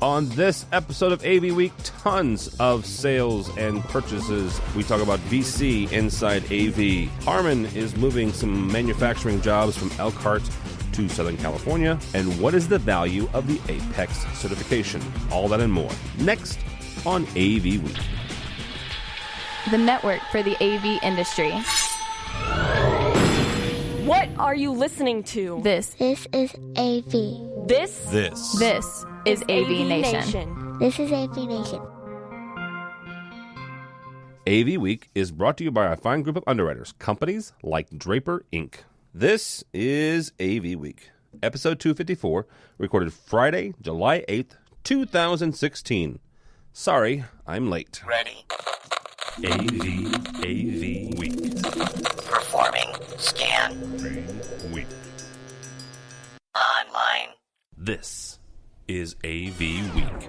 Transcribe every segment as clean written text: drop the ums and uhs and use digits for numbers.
On this episode of AV Week, tons of sales and purchases. We talk about VC inside AV. Harman is moving some manufacturing jobs from Elkhart to Southern California. And what is the value of the Apex certification? All that and more. Next on AV Week. The network for the AV industry. What are you listening to? This is AV. This is AVNation. This is AVNation. AV Week is brought to you by a fine group of underwriters, companies like Draper Inc. This is AV Week, episode 254, recorded Friday, July 8th, 2016. Sorry, I'm late. Ready. AV Week. Performing scan. Week. Online. This is AV Week.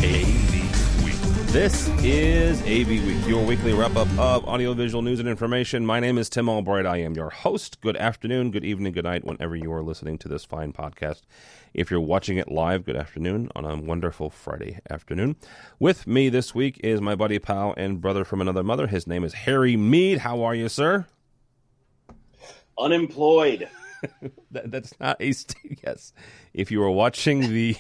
AV Week. This is AV Week, your weekly wrap-up of audiovisual news and information. My name is Tim Albright. I am your host. Good afternoon, good evening, good night, whenever you are listening to this fine podcast. If you're watching it live, good afternoon on a wonderful Friday afternoon. With me this week is my buddy, pal, and brother from another mother. His name is Harry Meade. How are you, sir? Unemployed. That's not a yes. If you're watching the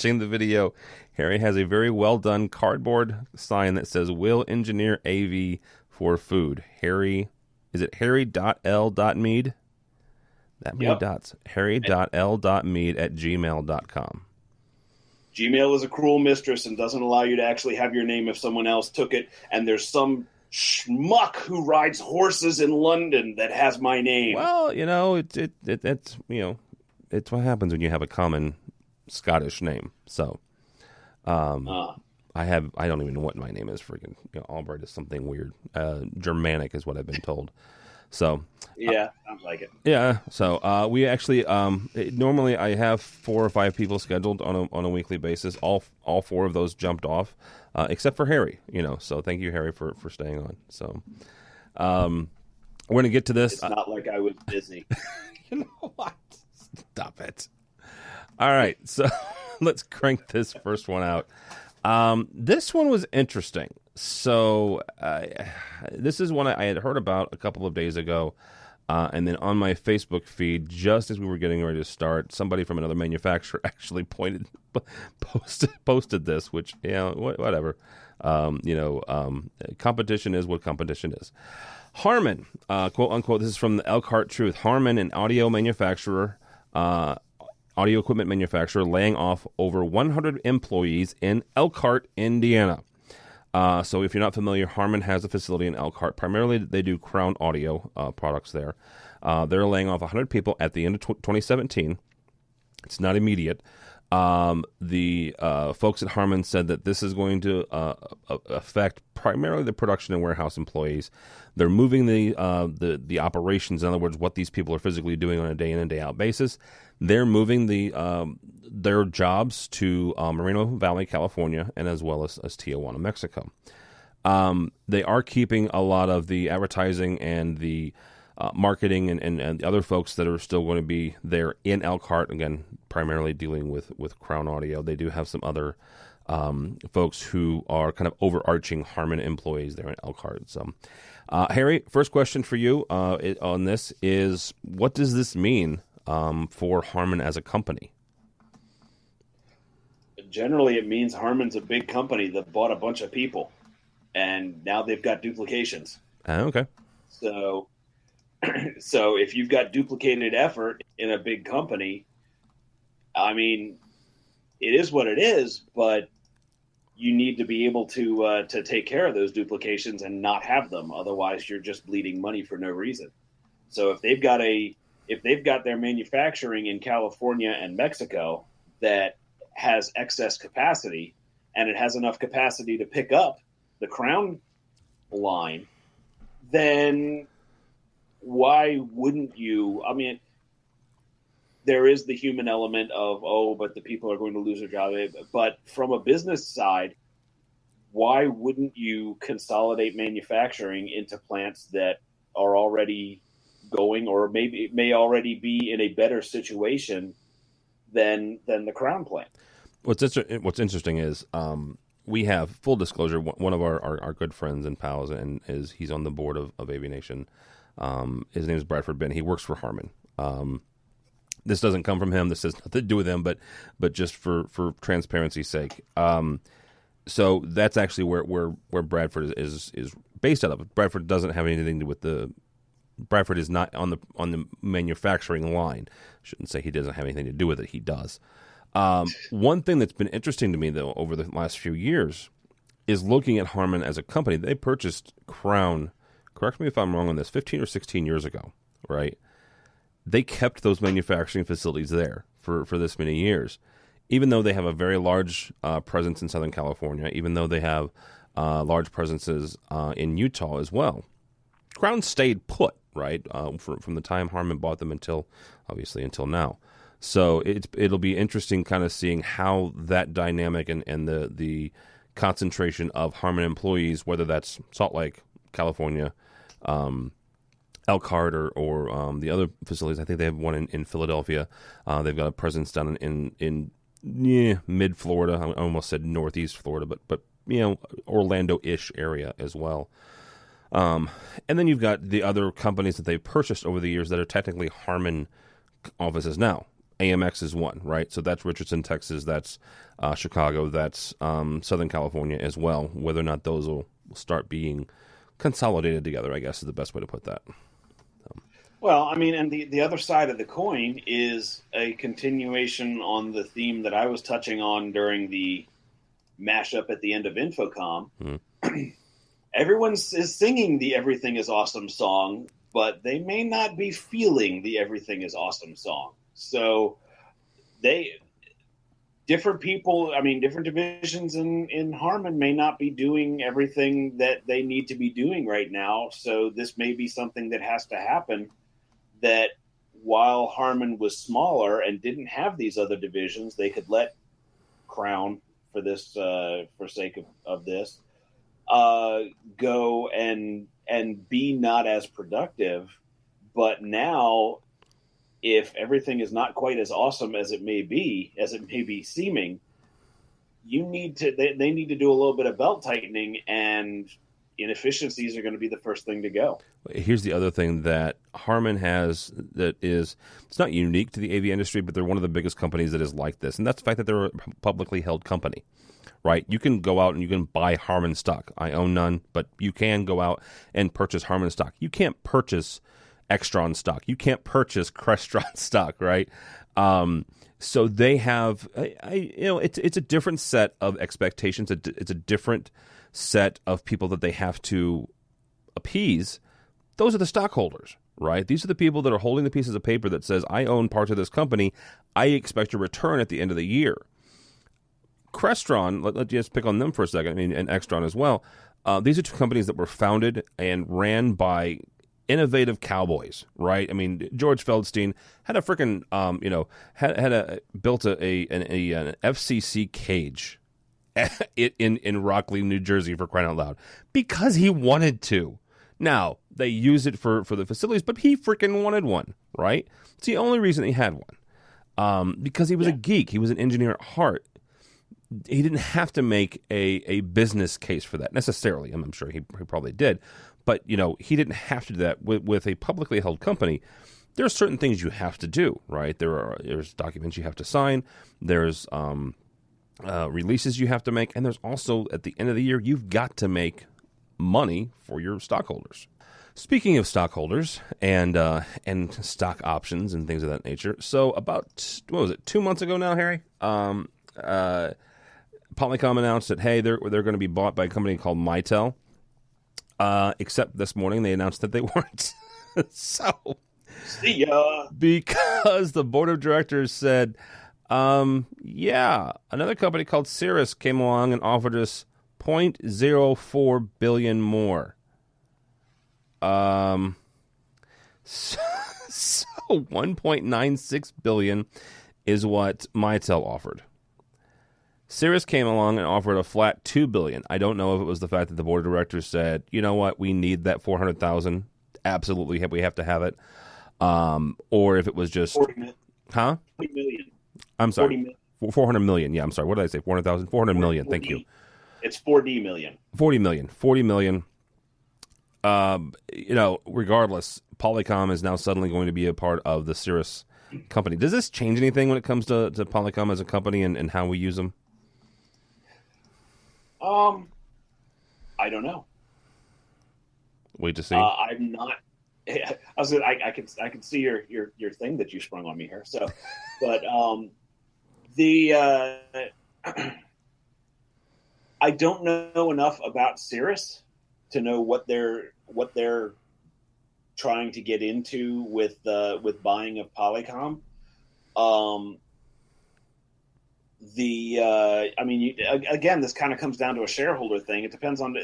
video, Harry has a very well done cardboard sign that says "Will engineer AV for food." Harry, is it Harry.L.Meade? That many dots. Harry.L.Meade@gmail.com. Gmail is a cruel mistress and doesn't allow you to actually have your name if someone else took it. And there's some schmuck who rides horses in London that has my name. Well, it's what happens when you have a common Scottish name. So, I don't even know what my name is. Freaking, Albright is something weird. Germanic is what I've been told. So yeah, sounds like it. Yeah. So we actually normally I have 4 or 5 people scheduled on a weekly basis. All 4 of those jumped off, except for Harry. So thank you, Harry, for staying on. So we're gonna get to this. It's not like I was busy. You know what? Stop it. All right. So let's crank this first one out. This one was interesting. So this is one I had heard about a couple of days ago, and then on my Facebook feed, just as we were getting ready to start, somebody from another manufacturer actually posted this, which, whatever. Competition is what competition is. Harman, quote unquote, this is from the Elkhart Truth. Harman, an audio equipment manufacturer, laying off over 100 employees in Elkhart, Indiana. So if you're not familiar, Harman has a facility in Elkhart. Primarily, they do Crown Audio products there. They're laying off 100 people at the end of 2017. It's not immediate. The folks at Harman said that this is going to affect primarily the production and warehouse employees. They're moving the operations, in other words, what these people are physically doing on a day in and day out basis. They're moving their jobs to Moreno Valley, California, and as well as Tijuana, Mexico. They are keeping a lot of the advertising and the marketing and the other folks that are still going to be there in Elkhart, again, primarily dealing with Crown Audio. They do have some other folks who are kind of overarching Harman employees there in Elkhart. So, Harry, first question for you on this is, what does this mean for Harman as a company? Generally, it means Harman's a big company that bought a bunch of people, and now they've got duplications. Okay. So if you've got duplicated effort in a big company, I mean, it is what it is, but you need to be able to take care of those duplications and not have them. Otherwise, you're just bleeding money for no reason. So if they've got their manufacturing in California and Mexico that has excess capacity, and it has enough capacity to pick up the Crown line, then why wouldn't you? I mean, there is the human element of, but the people are going to lose their job. But from a business side, why wouldn't you consolidate manufacturing into plants that are already going, or maybe may already be in a better situation than the Crown plant. What's interesting is we have, full disclosure, one of our good friends and pals, and he's on the board of AVNation. His name is Bradford Ben. He works for Harman. This doesn't come from him. This has nothing to do with him, but just for transparency's sake. So that's actually where Bradford is based out of. Bradford doesn't have anything to do with Bradford is not on the manufacturing line. Shouldn't say he doesn't have anything to do with it. He does. One thing that's been interesting to me, though, over the last few years is looking at Harman as a company. They purchased Crown, correct me if I'm wrong on this, 15 or 16 years ago, right? They kept those manufacturing facilities there for this many years, even though they have a very large presence in Southern California, even though they have large presences in Utah as well. Crown stayed put, right, from the time Harman bought them until now. So it'll be interesting kind of seeing how that dynamic and the concentration of Harman employees, whether that's Salt Lake, California, Elkhart, or the other facilities. I think they have one in Philadelphia. They've got a presence down in mid-Florida. I almost said northeast Florida, but Orlando-ish area as well. And then you've got the other companies that they've purchased over the years that are technically Harman offices now. AMX is one, right? So that's Richardson, Texas. That's Chicago. That's Southern California as well. Whether or not those will start being consolidated together, I guess, is the best way to put that. Well, I mean, and the other side of the coin is a continuation on the theme that I was touching on during the mashup at the end of Infocom. Mm-hmm. Everyone is singing the Everything is Awesome song, but they may not be feeling the Everything is Awesome song. So different people, I mean, different divisions in Harman may not be doing everything that they need to be doing right now. So this may be something that has to happen, that while Harman was smaller and didn't have these other divisions, they could let Crown, for this, for sake of this, go and be not as productive. But now, if everything is not quite as awesome as it may be seeming, they need to do a little bit of belt tightening, and inefficiencies are going to be the first thing to go. Here's the other thing that Harman has that is, it's not unique to the AV industry, but they're one of the biggest companies that is like this, and that's the fact that they're a publicly held company, right? You can go out and you can buy Harman stock. I own none, but you can go out and purchase Harman stock. You can't purchase Extron stock. You can't purchase Crestron stock, right? So they have, it's a different set of expectations. It's a different set of people that they have to appease. Those are the stockholders, right? These are the people that are holding the pieces of paper that says, I own parts of this company. I expect a return at the end of the year. Crestron, let's just pick on them for a second, I mean, and Extron as well. These are two companies that were founded and ran by innovative cowboys, right? I mean, George Feldstein had a freaking, built an FCC cage in Rockley, New Jersey, for crying out loud, because he wanted to. Now, they use it for the facilities, but he freaking wanted one, right? It's the only reason he had one, because he was a geek. He was an engineer at heart. He didn't have to make a business case for that necessarily. I'm sure he probably did. But, he didn't have to do that. With a publicly held company, there are certain things you have to do, right? There's documents you have to sign. There's releases you have to make. And there's also, at the end of the year, you've got to make money for your stockholders. Speaking of stockholders and stock options and things of that nature, so about, 2 months ago now, Harry? Polycom announced that, hey, they're going to be bought by a company called Mitel. Except this morning they announced that they weren't. So, see ya. Because the board of directors said, another company called Siris came along and offered us $0.04 billion more. So $1.96 billion is what Mitel offered. Siris came along and offered a flat $2 billion. I don't know if it was the fact that the board of directors said, you know what, we need that $400,000 absolutely we have to have it, or if it was just 40 million. huh? 40 million. I'm sorry, 40 million. 400 million. Yeah, I'm sorry. What did I say? 400,000, 400 million. Thank you. It's 4D million. 40 million. 40 million. Regardless, Polycom is now suddenly going to be a part of the Siris company. Does this change anything when it comes to Polycom as a company and how we use them? I don't know. Wait to see. I'm not. I can see your thing that you sprung on me here. So, but I don't know enough about Siris to know what they're trying to get into with buying of Polycom. Again, this kind of comes down to a shareholder thing. It depends on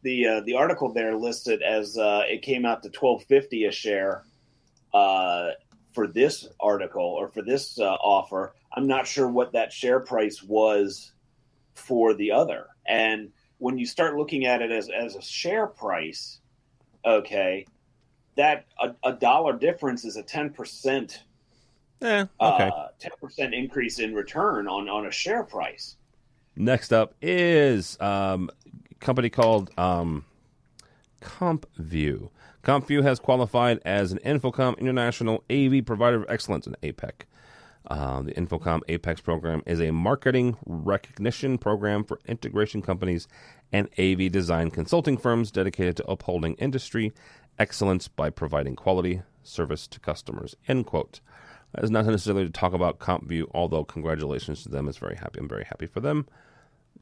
the article there listed as it came out to $12.50 a share for this article or for this offer. I'm not sure what that share price was for the other. And when you start looking at it as a share price, okay, that a dollar difference is a 10%. Yeah, okay. 10% increase in return on a share price. Next up is a company called CompView. CompView has qualified as an Infocom International AV Provider of Excellence in APEC. The Infocom Apex program is a marketing recognition program for integration companies and AV design consulting firms dedicated to upholding industry excellence by providing quality service to customers. End quote. That is not necessarily to talk about CompView, although congratulations to them. I'm very happy for them.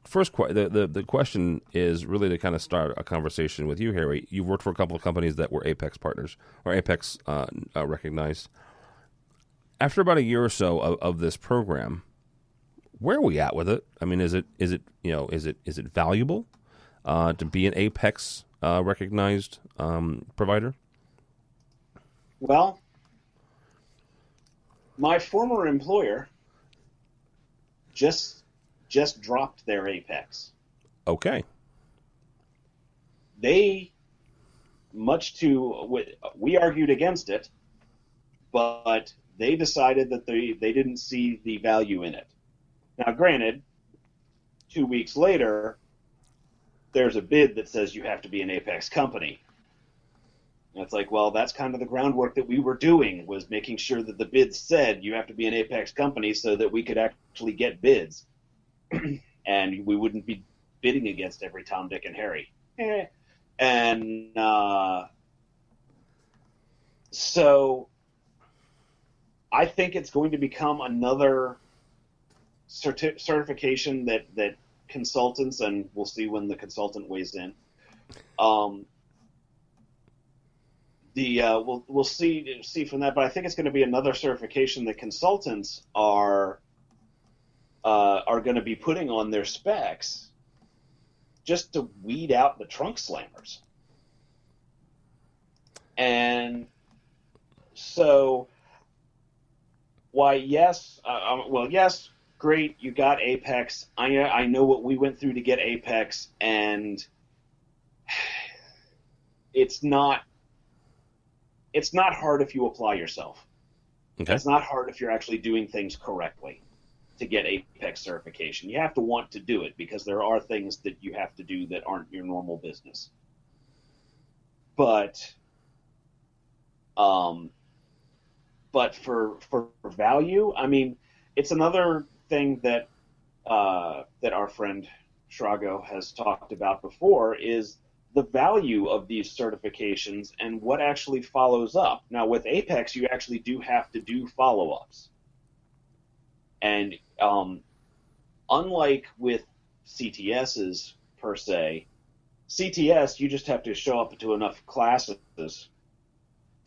First, the question is really to kind of start a conversation with you, Harry. You've worked for a couple of companies that were Apex partners or Apex recognized. After about a year or so of this program, where are we at with it? I mean, is it valuable to be an Apex recognized provider? Well, my former employer just dropped their Apex. Okay. We argued against it, but they decided that they didn't see the value in it. Now, granted, 2 weeks later, there's a bid that says you have to be an Apex company. And it's like, well, that's kind of the groundwork that we were doing, was making sure that the bid said you have to be an Apex company so that we could actually get bids. And we wouldn't be bidding against every Tom, Dick, and Harry. And so I think it's going to become another certification that consultants, and we'll see when the consultant weighs in. We'll see from that, but I think it's going to be another certification that consultants are going to be putting on their specs just to weed out the trunk slammers. And so, yes, great, you got Apex. I know what we went through to get Apex, and it's not hard if you apply yourself. Okay. It's not hard if you're actually doing things correctly to get Apex certification. You have to want to do it because there are things that you have to do that aren't your normal business. But for value, I mean, it's another thing that our friend Shrago has talked about before is the value of these certifications and what actually follows up. Now, with Apex, you actually do have to do follow-ups. And unlike with CTSs, per se, CTS, you just have to show up to enough classes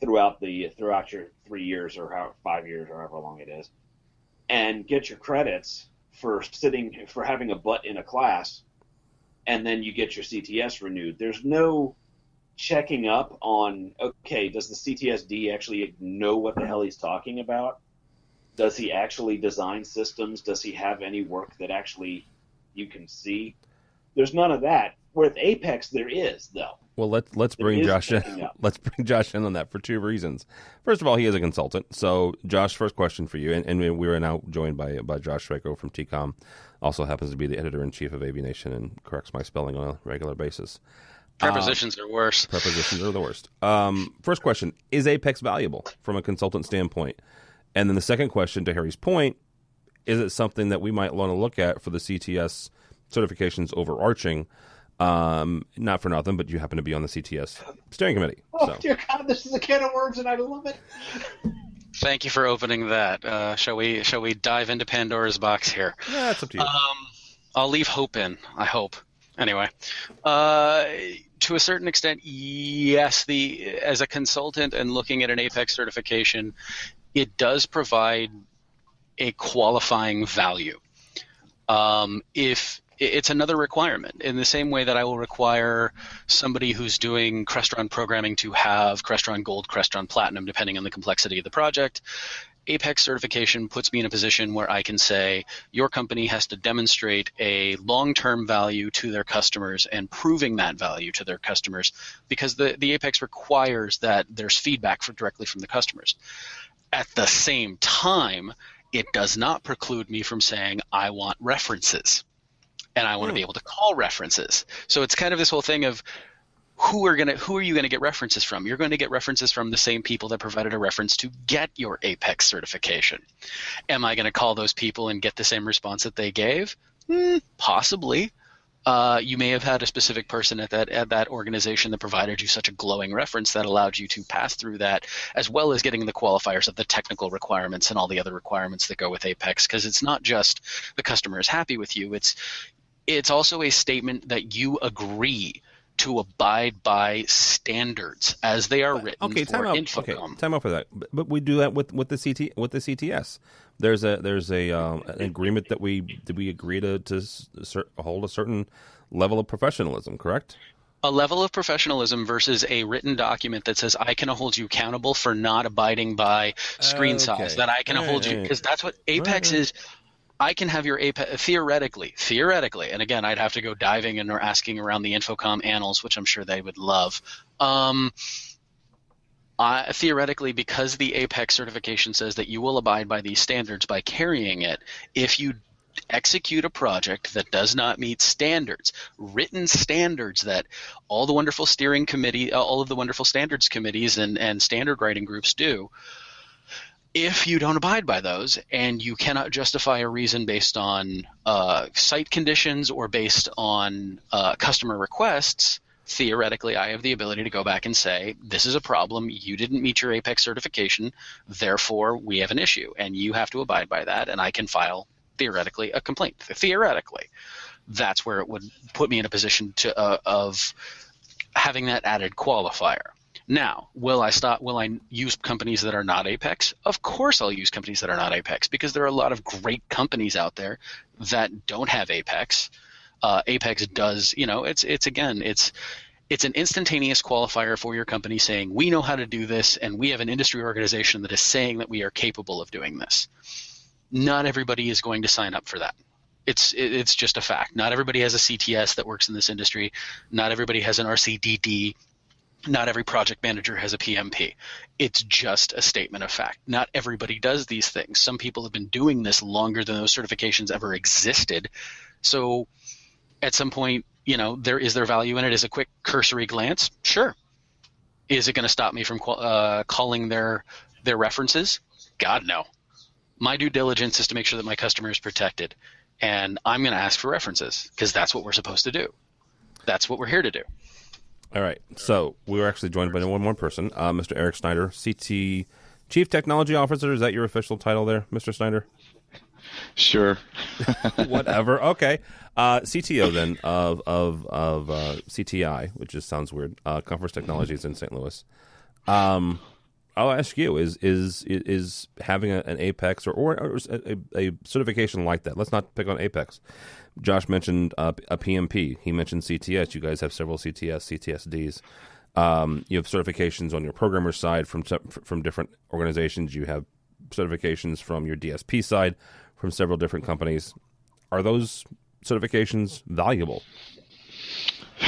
throughout your 3 years or 5 years or however long it is, and get your credits for having a butt in a class, and then you get your CTS renewed. There's no checking up on, okay, does the CTSD actually know what the hell he's talking about? Does he actually design systems? Does he have any work that actually you can see? There's none of that. With Apex, there is, though. Well, let's bring is Josh in. picking up. Let's bring Josh in on that for two reasons. First of all, he is a consultant. So, Josh, first question for you, and we are now joined by Josh Schweko from TCOM. Also happens to be the editor-in-chief of AVNation and corrects my spelling on a regular basis. Prepositions are worse. Prepositions are the worst. First question, is Apex valuable from a consultant standpoint? And then the second question, to Harry's point, is it something that we might want to look at for the CTS certifications overarching? Not for nothing, but you happen to be on the CTS steering committee. Oh, dear God, this is a can of worms, and I love it. Thank you for opening that. Shall we dive into Pandora's box here? Yeah, it's up to you. I'll leave hope in, I hope. Anyway, to a certain extent, yes, as a consultant and looking at an Apex certification, it does provide a qualifying value. If it's another requirement, in the same way that I will require somebody who's doing Crestron programming to have Crestron Gold, Crestron Platinum, depending on the complexity of the project. Apex certification puts me in a position where I can say your company has to demonstrate a long-term value to their customers and proving that value to their customers, because the Apex requires that there's feedback directly from the customers. At the same time, it does not preclude me from saying I want references and I want to be able to call references. So it's kind of this whole thing of who are you going to get references from? You're going to get references from the same people that provided a reference to get your Apex certification. Am I going to call those people and get the same response that they gave? Possibly. You may have had a specific person at that organization that provided you such a glowing reference that allowed you to pass through that, as well as getting the qualifiers of the technical requirements and all the other requirements that go with Apex, because it's not just the customer is happy with you. It's also a statement that you agree to abide by standards as they are written for Infocom. Okay, time out for that. But we do that with the CTS. There's an agreement that we agree to hold a certain level of professionalism, correct? A level of professionalism versus a written document that says I can hold you accountable for not abiding by screen size. That I can hold you, because that's what Apex is. I can have your Apex theoretically, and again, I'd have to go diving and or asking around the Infocom annals, which I'm sure they would love. Theoretically, because the Apex certification says that you will abide by these standards by carrying it, if you execute a project that does not meet standards, written standards that all the wonderful steering committee, all of the wonderful standards committees and standard writing groups do, if you don't abide by those and you cannot justify a reason based on site conditions or based on customer requests, theoretically I have the ability to go back and say, this is a problem, you didn't meet your Apex certification, therefore we have an issue and you have to abide by that, and I can file theoretically a complaint. Theoretically, that's where it would put me in a position of having that added qualifier. Now, will I use companies that are not Apex? Of course I'll use companies that are not Apex, because there are a lot of great companies out there that don't have Apex. Apex does, it's an instantaneous qualifier for your company saying, we know how to do this, and we have an industry organization that is saying that we are capable of doing this. Not everybody is going to sign up for that. It's just a fact. Not everybody has a CTS that works in this industry. Not everybody has an RCDD. Not every project manager has a PMP. It's just a statement of fact. Not everybody does these things. Some people have been doing this longer than those certifications ever existed. So at some point, is there value in it as a quick cursory glance? Sure. Is it going to stop me from calling their references? God, no. My due diligence is to make sure that my customer is protected. And I'm going to ask for references because that's what we're supposed to do. That's what we're here to do. All right. So we were actually joined by one more person, Mr. Eric Snyder, CT Chief Technology Officer. Is that your official title there, Mr. Snyder? Sure. Whatever. Okay. CTO then of CTI, which just sounds weird. Comforts Technologies in St. Louis. I'll ask you: is having an Apex or a certification like that? Let's not pick on Apex. Josh mentioned a PMP. He mentioned CTS. You guys have several CTSDs. You have certifications on your programmer side from different organizations. You have certifications from your DSP side from several different companies. Are those certifications valuable?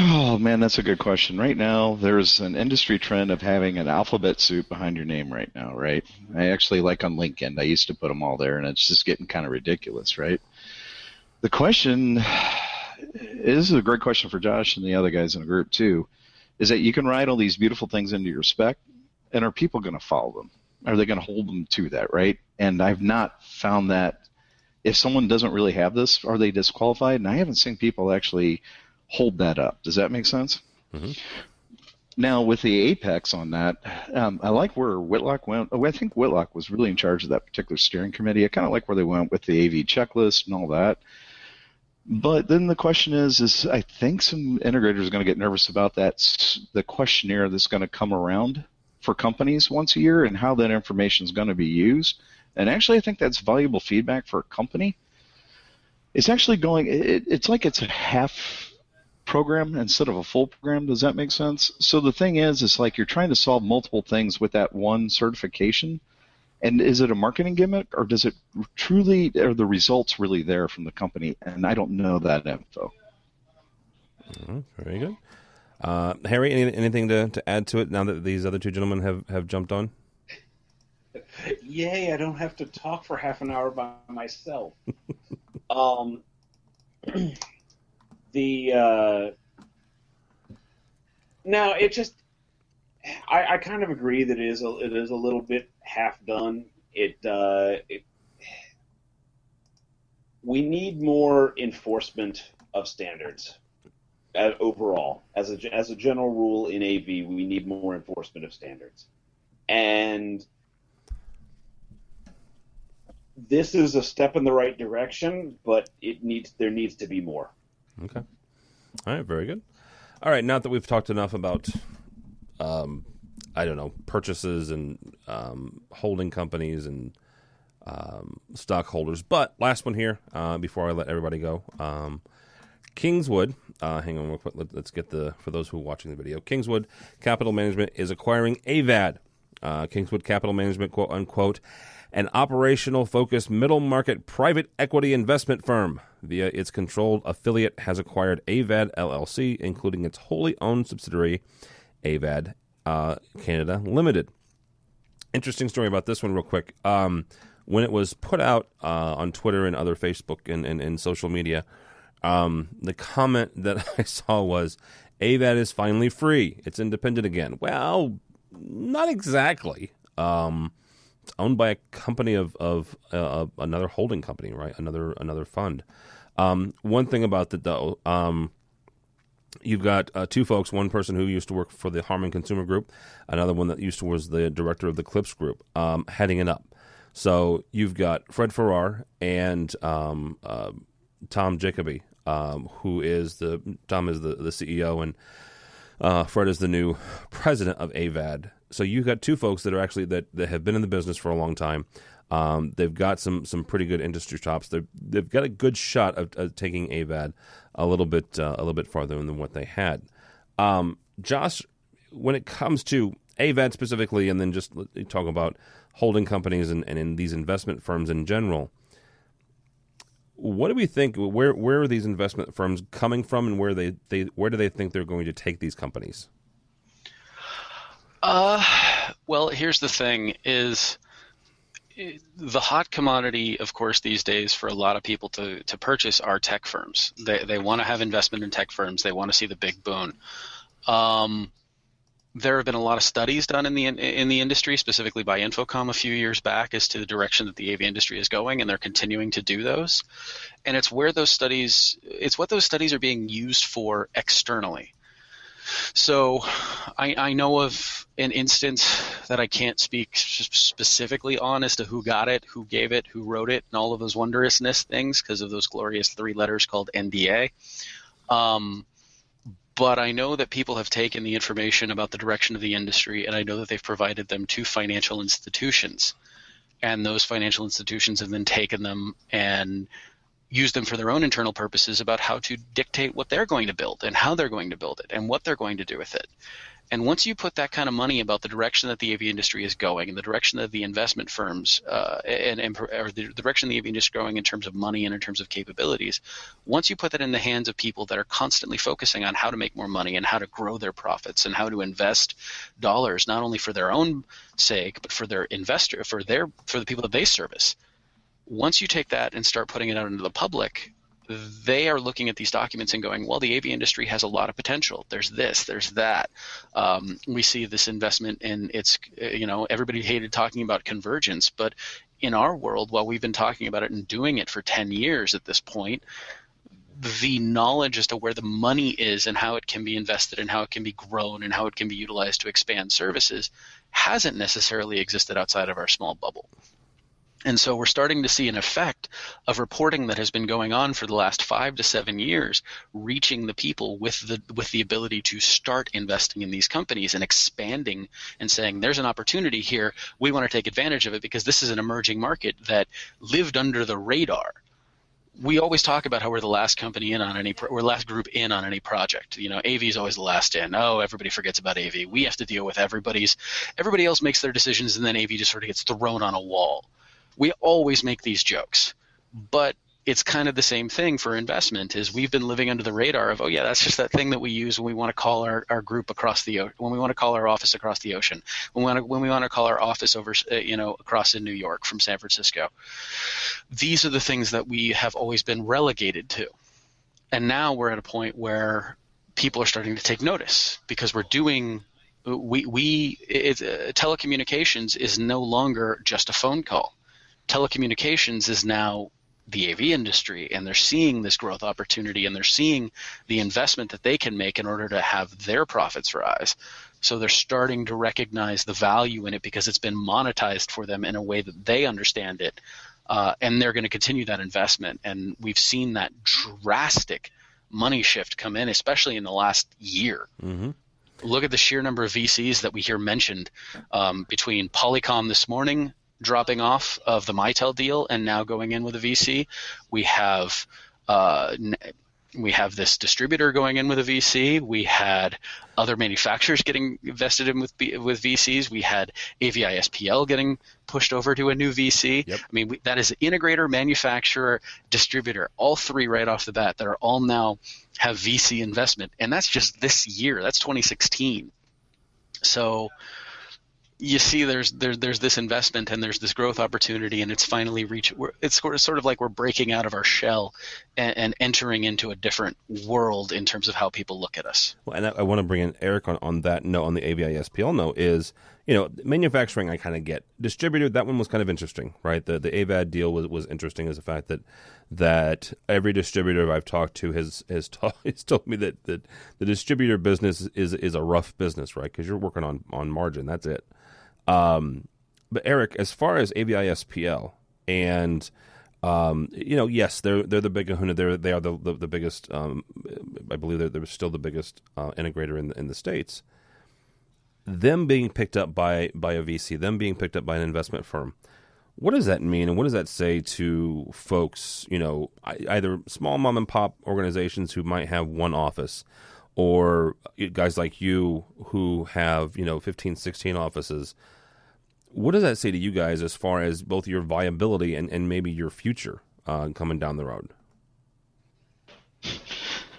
Oh, man, that's a good question. Right now, there's an industry trend of having an alphabet soup behind your name right now, right? I actually, like on LinkedIn, I used to put them all there, and it's just getting kind of ridiculous, right? The question is a great question for Josh and the other guys in the group, too, is that you can write all these beautiful things into your spec, and are people going to follow them? Are they going to hold them to that, right? And I've not found that if someone doesn't really have this, are they disqualified? And I haven't seen people actually hold that up. Does that make sense? Mm-hmm. Now, with the apex on that, I like where Whitlock went. I think Whitlock was really in charge of that particular steering committee. I kind of like where they went with the AV checklist and all that. But then the question is I think some integrators are going to get nervous about that, the questionnaire that's going to come around for companies once a year and how that information is going to be used. And actually, I think that's valuable feedback for a company. It's actually going, it's like it's a half program instead of a full program. Does that make sense? So the thing is, it's like you're trying to solve multiple things with that one certification. And is it a marketing gimmick, or does it truly, are the results really there from the company? And I don't know that info. Very good. Harry, anything to add to it now that these other two gentlemen have jumped on? Yay, I don't have to talk for half an hour by myself. Now it just, I kind of agree that it is a little bit half done. We need more enforcement of standards overall. As a general rule in AV, we need more enforcement of standards, and this is a step in the right direction, but there needs to be more. Okay. All right, very good. All right, now that we've talked enough about, purchases and holding companies and stockholders, but last one here before I let everybody go. Kingswood, hang on real quick, let's get for those who are watching the video. Kingswood Capital Management is acquiring AVAD, Kingswood Capital Management, quote unquote, an operational-focused middle-market private equity investment firm via its controlled affiliate has acquired AVAD LLC, including its wholly owned subsidiary, AVAD Canada Limited. Interesting story about this one real quick. When it was put out on Twitter and other Facebook and social media, the comment that I saw was, AVAD is finally free. It's independent again. Well, not exactly. It's owned by a company of another holding company, right? Another fund. One thing about that, though, you've got two folks. One person who used to work for the Harman Consumer Group, another one that was the director of the Clips Group, heading it up. So you've got Fred Farrar and Tom Jacoby, who is Tom is the CEO, and Fred is the new president of AVAD. So you've got two folks that are actually that have been in the business for a long time. They've got some pretty good industry chops. They've got a good shot of taking AVAD a little bit farther than what they had. Josh, when it comes to AVAD specifically, and then just talk about holding companies and in these investment firms in general, what do we think? Where are these investment firms coming from, and where do they think they're going to take these companies? Well, here's the thing: is the hot commodity, of course, these days for a lot of people to purchase are tech firms. They want to have investment in tech firms. They want to see the big boon. There have been a lot of studies done in the industry, specifically by Infocom a few years back, as to the direction that the AV industry is going, and they're continuing to do those. And it's what those studies are being used for externally. So I know of an instance that I can't speak specifically on as to who got it, who gave it, who wrote it, and all of those wondrousness things because of those glorious 3 letters called NDA. But I know that people have taken the information about the direction of the industry, and I know that they've provided them to financial institutions. And those financial institutions have then taken them and use them for their own internal purposes about how to dictate what they're going to build and how they're going to build it and what they're going to do with it. And once you put that kind of money about the direction that the AV industry is going and the direction that the investment firms or the direction the AV industry is going in terms of money and in terms of capabilities, once you put that in the hands of people that are constantly focusing on how to make more money and how to grow their profits and how to invest dollars not only for their own sake but for their investor, for the people that they service, once you take that and start putting it out into the public, they are looking at these documents and going, well, the AV industry has a lot of potential. There's this, there's that. We see this investment in its, everybody hated talking about convergence, but in our world, while we've been talking about it and doing it for 10 years at this point, the knowledge as to where the money is and how it can be invested and how it can be grown and how it can be utilized to expand services hasn't necessarily existed outside of our small bubble. And so we're starting to see an effect of reporting that has been going on for the last 5 to 7 years, reaching the people with the ability to start investing in these companies and expanding and saying, there's an opportunity here. We want to take advantage of it because this is an emerging market that lived under the radar. We always talk about how we're the last company in on we're the last group in on any project. AV is always the last in. Oh, everybody forgets about AV. We have to deal with everybody else makes their decisions, and then AV just sort of gets thrown on a wall. We always make these jokes, but it's kind of the same thing for investment. Is we've been living under the radar of, oh yeah, that's just that thing that we use when we want to call our group across the when we want to call our office across the ocean, when we want to call our office over across in New York from San Francisco. These are the things that we have always been relegated to, and now we're at a point where people are starting to take notice because we're doing. Telecommunications is no longer just a phone call. Telecommunications is now the AV industry, and they're seeing this growth opportunity and they're seeing the investment that they can make in order to have their profits rise. So they're starting to recognize the value in it because it's been monetized for them in a way that they understand it, and they're going to continue that investment. And we've seen that drastic money shift come in, especially in the last year. Mm-hmm. Look at the sheer number of VCs that we hear mentioned between Polycom this morning dropping off of the Mitel deal and now going in with a VC. We have this distributor going in with a VC. We had other manufacturers getting invested in with VCs. We had AVISPL getting pushed over to a new VC. Yep. I mean, that is integrator, manufacturer, distributor, all three right off the bat that are all now have VC investment. And that's just this year. That's 2016. So you see there's this investment and there's this growth opportunity, and it's finally it's sort of like we're breaking out of our shell and entering into a different world in terms of how people look at us. Well, and I want to bring in Eric on that note, on the AVISPL note, is, manufacturing I kind of get. Distributor, that one was kind of interesting, right? The AVAD deal was interesting as the fact that every distributor I've talked to has told me that the distributor business is a rough business, right? Because you're working on margin, that's it. But Eric, as far as AVISPL and yes, they're the big kahuna. They are the biggest. I believe they're still the biggest integrator in the States. Them being picked up by a VC, them being picked up by an investment firm. What does that mean, and what does that say to folks? Either small mom and pop organizations who might have one office, or guys like you who have 15, 16 offices. What does that say to you guys as far as both your viability and maybe your future coming down the road?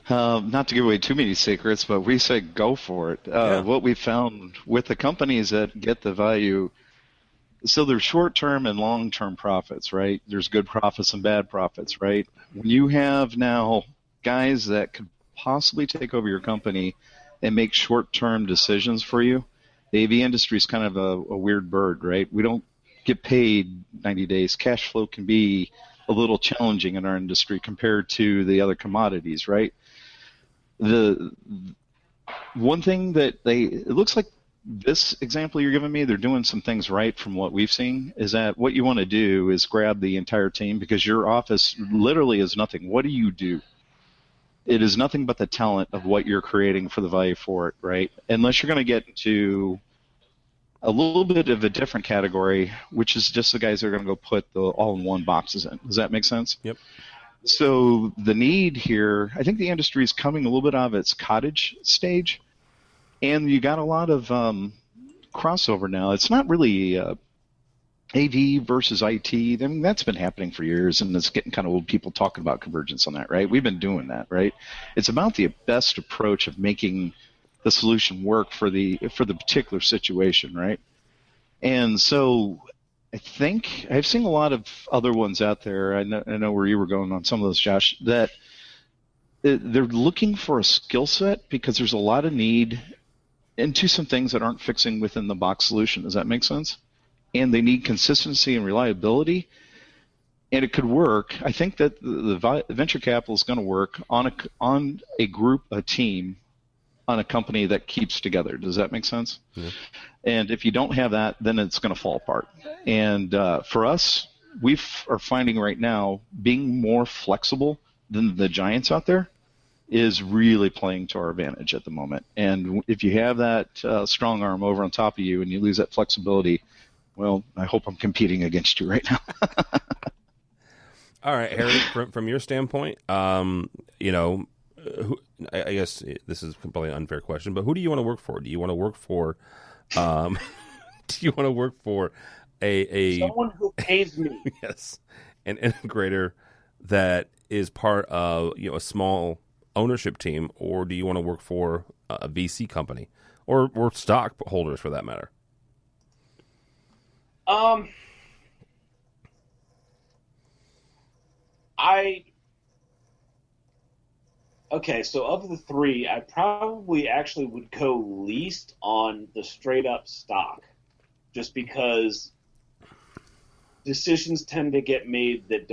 Not to give away too many secrets, but we say go for it. What we found with the companies that get the value, so there's short-term and long-term profits, right? There's good profits and bad profits, right? When you have now guys that could possibly take over your company and make short-term decisions for you, the AV industry is kind of a weird bird, right? We don't get paid 90 days. Cash flow can be a little challenging in our industry compared to the other commodities, right? The one thing that it looks like this example you're giving me, they're doing some things right from what we've seen, is that what you want to do is grab the entire team, because your office literally is nothing. What do you do? It is nothing but the talent of what you're creating for the value for it, right? Unless you're going to get into a little bit of a different category, which is just the guys that are going to go put the all-in-one boxes in. Does that make sense? Yep. So the need here, I think the industry is coming a little bit out of its cottage stage, And you got a lot of crossover now. It's not really AV versus IT. I mean, that's been happening for years, and it's getting kind of old people talking about convergence on that, right? We've been doing that, right? It's about the best approach of making the solution work for the particular situation, right? And so I think I've seen a lot of other ones out there. I know where you were going on some of those, Josh, that they're looking for a skill set because there's a lot of need into some things that aren't fixing within the box solution. Does that make sense? And they need consistency and reliability, and it could work. I think that the venture capital is going to work on a group, a team, on a company that keeps together. Does that make sense? Yeah. And if you don't have that, then it's going to fall apart. And for us, we are finding right now being more flexible than the giants out there is really playing to our advantage at the moment. And if you have that strong arm over on top of you and you lose that flexibility, well, I hope I'm competing against you right now. All right, Harry, from your standpoint, you know, I guess this is probably an unfair question, but who do you want to work for? Do you want to work for do you want to work for a someone who pays me? Yes, an integrator that is part of, you know, a small ownership team, or do you want to work for a VC company or stockholders for that matter? Okay, so of the three, I probably actually would go least on the straight up stock, just because decisions tend to get made that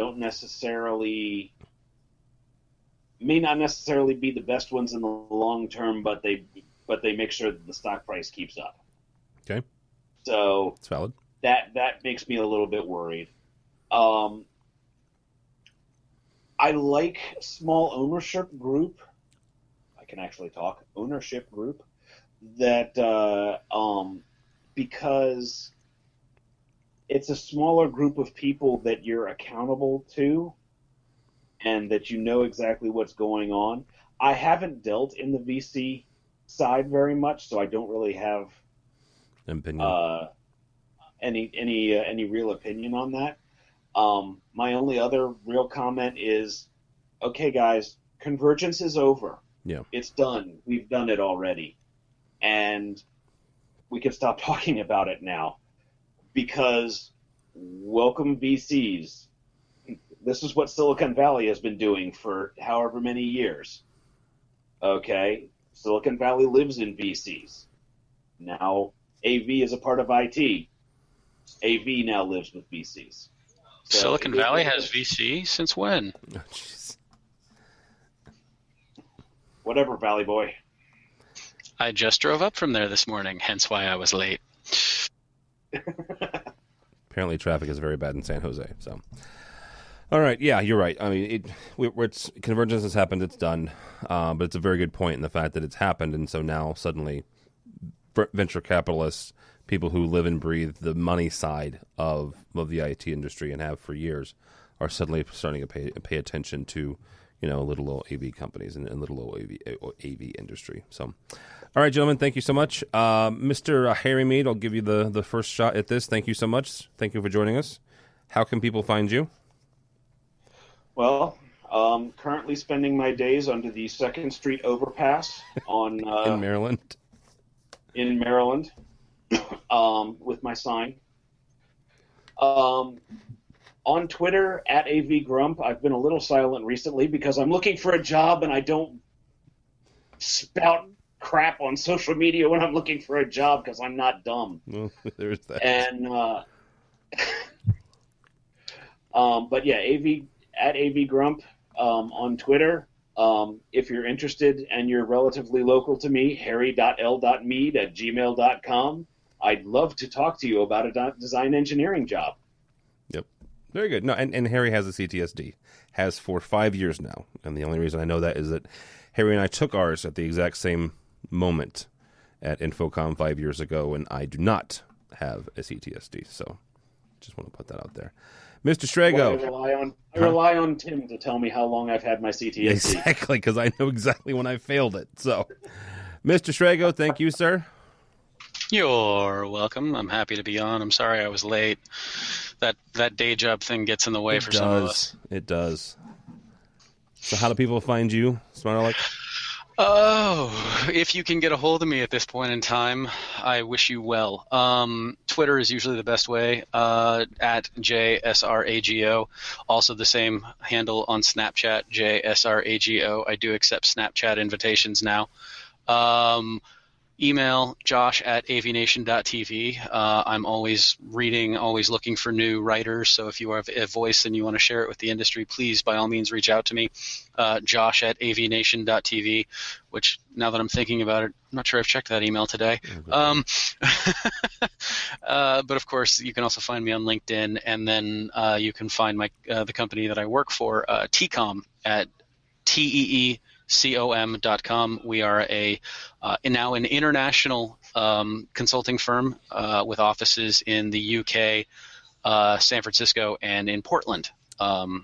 may not necessarily be the best ones in the long term, but they make sure that the stock price keeps up. Okay, so it's valid. That makes me a little bit worried. I like small ownership group. I can actually talk ownership group that because it's a smaller group of people that you're accountable to and that you know exactly what's going on. I haven't dealt in the VC side very much, so I don't really have any real opinion on that. My only other real comment is, okay, guys, convergence is over. Yeah. It's done. We've done it already. And we can stop talking about it now, because welcome VCs. This is what Silicon Valley has been doing for however many years. Okay? Silicon Valley lives in VCs. Now AV is a part of IT. AV now lives with VCs. So Silicon Valley has VC since when? Oh, jeez. Whatever, Valley Boy. I just drove up from there this morning, hence why I was late. Apparently traffic is very bad in San Jose. So, all right, yeah, you're right. I mean, it's convergence has happened, it's done, but it's a very good point in the fact that it's happened, and so now suddenly venture capitalists, people who live and breathe the money side of the IT industry and have for years, are suddenly starting to pay attention to, you know, little old AV companies and little old AV industry. So, all right, gentlemen, thank you so much. Mr. Harry Meade, I'll give you the first shot at this. Thank you so much. Thank you for joining us. How can people find you? Well, currently spending my days under the 2nd Street overpass on in Maryland. In Maryland, with my sign. On Twitter, at AVGrump. I've been a little silent recently because I'm looking for a job and I don't spout crap on social media when I'm looking for a job because I'm not dumb. Well, there's that. And but yeah, at AVGrump on Twitter. If you're interested and you're relatively local to me, harry.l.meade@gmail.com. I'd love to talk to you about a design engineering job. Yep. Very good. No, and Harry has a CTSD, has for 5 years now. And the only reason I know that is that Harry and I took ours at the exact same moment at Infocom 5 years ago, and I do not have a CTSD. So just want to put that out there. Mr. Strago. Well, I rely on Tim to tell me how long I've had my CTSD. Exactly, because I know exactly when I failed it. So Mr. Schrago, thank you, sir. You're welcome. I'm happy to be on. I'm sorry I was late. That day job thing gets in the way for some of us. It does. So how do people find you, Smart Aleck? Oh, if you can get a hold of me at this point in time, I wish you well. Twitter is usually the best way, at JSRAGO. Also the same handle on Snapchat, JSRAGO. I do accept Snapchat invitations now. Email josh@avnation.tv. I'm always reading, always looking for new writers. So if you have a voice and you want to share it with the industry, please, by all means, reach out to me. Josh@avnation.tv, which, now that I'm thinking about it, I'm not sure I've checked that email today. But of course, you can also find me on LinkedIn, and then you can find the company that I work for, TCOM, at TEECOM.com. We are now an international consulting firm with offices in the UK, San Francisco, and in Portland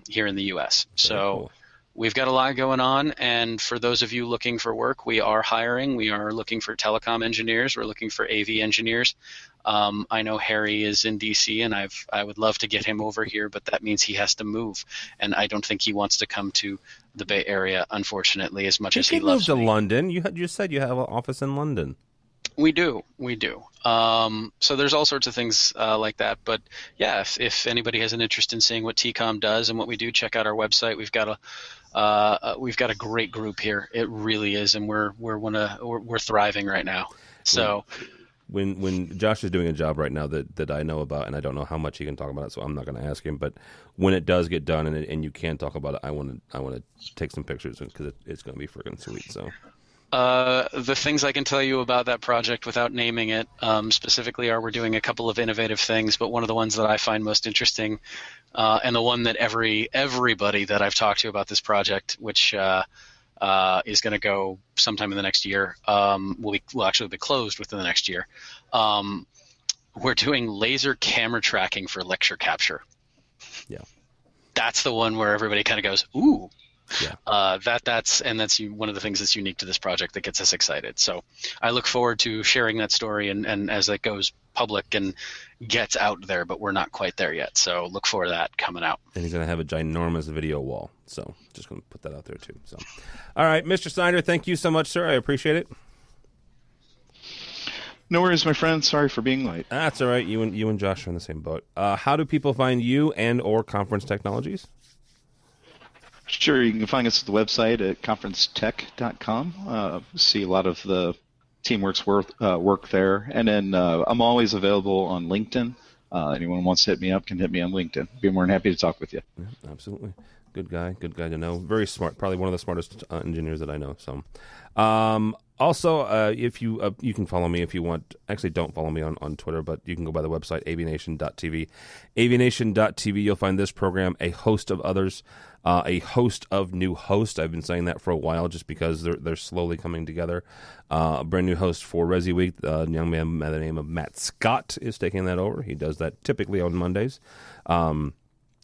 here in the US. So we've got a lot going on, and for those of you looking for work, we are hiring. We are looking for telecom engineers. We're looking for AV engineers. I know Harry is in DC, and I would love to get him over here, but that means he has to move, and I don't think he wants to come to the Bay Area, unfortunately, as much as he loves to me. London. You said you have an office in London. We do. So there's all sorts of things like that. But yeah, if anybody has an interest in seeing what TCOM does and what we do, check out our website. We've got a great group here. It really is, and we're thriving right now. So. When Josh is doing a job right now that I know about, and I don't know how much he can talk about it, so I'm not going to ask him. But when it does get done and you can talk about it, I want to take some pictures because it's going to be freaking sweet. So the things I can tell you about that project without naming it specifically are we're doing a couple of innovative things, but one of the ones that I find most interesting, and the one that everybody that I've talked to about this project, which is going to go sometime in the next year. Will actually be closed within the next year. We're doing laser camera tracking for lecture capture. Yeah, that's the one where everybody kind of goes, ooh. Yeah. That's one of the things that's unique to this project that gets us excited. So I look forward to sharing that story and as it goes public and gets out there, but we're not quite there yet. So look for that coming out. And he's going to have a ginormous video wall. So just going to put that out there too. So, all right, Mr. Snyder, thank you so much, sir. I appreciate it. No worries, my friend. Sorry for being late. That's all right. You and Josh are in the same boat. How do people find you and or Conference Technologies? Sure, you can find us at the website at conferencetech.com. See a lot of the Teamworks work there. And then I'm always available on LinkedIn. Anyone who wants to hit me up can hit me on LinkedIn. Be more than happy to talk with you. Yeah, absolutely. Good guy to know. Very smart. Probably one of the smartest engineers that I know. So, also, if you can follow me if you want. Actually, don't follow me on Twitter, but you can go by the website, avnation.tv. avnation.tv, you'll find this program, a host of others, a host of new hosts. I've been saying that for a while just because they're slowly coming together. A brand new host for AVWeek, a young man by the name of Matt Scott is taking that over. He does that typically on Mondays.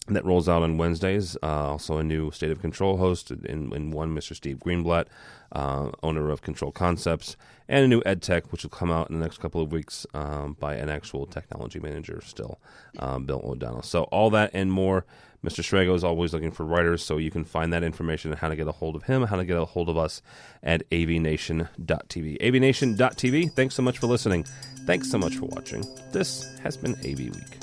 That rolls out on Wednesdays. Also a new State of Control host in one, Mr. Steve Greenblatt, owner of Control Concepts, and a new EdTech, which will come out in the next couple of weeks by an actual technology manager still, Bill O'Donnell. So all that and more. Mr. Schrago is always looking for writers, so you can find that information on how to get a hold of him, how to get a hold of us at avnation.tv. avnation.tv, thanks so much for listening. Thanks so much for watching. This has been AV Week.